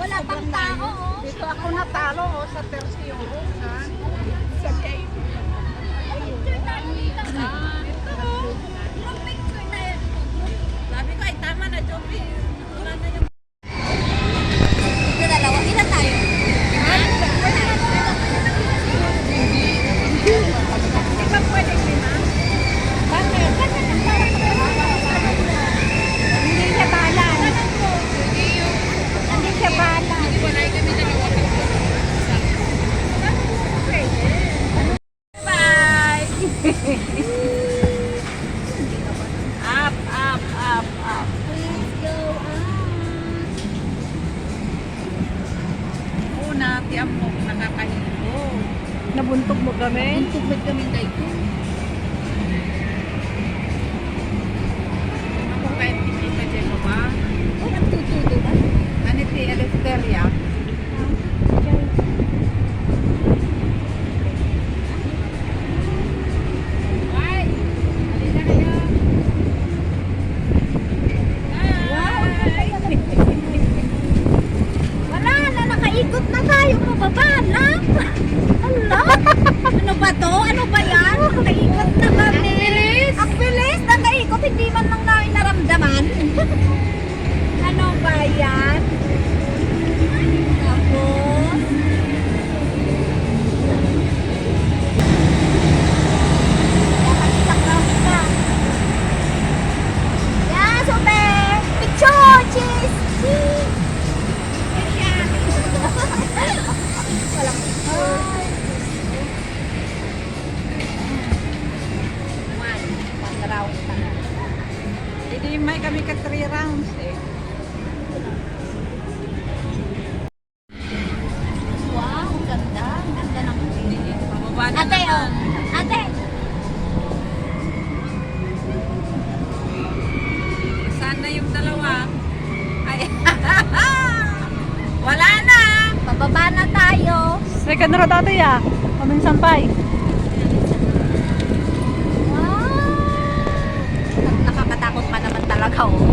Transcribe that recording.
Wala pang tao, oh. Dito ako natalo, oh, sa tercio. Sa game. Sabi ko, ay tama na, Joby. Wala na yung... Ito dalawa, ilan tayo? Di ba pwedeng lima? Bakit? Hindi siya balan. Hindi siya balan. Wala kami dalawa. Bye! Up, up, up, up. Let's go Una, tiyan mo, nakakahigo. Nabuntog mo kami? Tugmad kami dito. Ako kahit hindi ka dyan mo ba? Walang tutudo ba? Ano ti Eleftheria? Ay! Halina kayo! Wala na, nakaikot na tayo. Pababa na. Hala? Ano ba to? Ano ba yan? Nakaikot na kami. Ang bilis. Ang bilis. Nakaikot. Hindi man lang namin naramdaman. Ano ba yan? Tapos. Isang round pa. Yeah, super. Picture. Cheese. Cheese. Walang picture. One round pa. Hindi may kami ka 3 rounds eh. Wow, ang ganda. Ang ganda ng Pababa na Ate, oh. naman. Ate. Saan na yung dalawa? Ay, wala na! Pababa na tayo. Second row dati ya. Kaming sampay. Wow. Nakakatakot pa naman talaga, oh.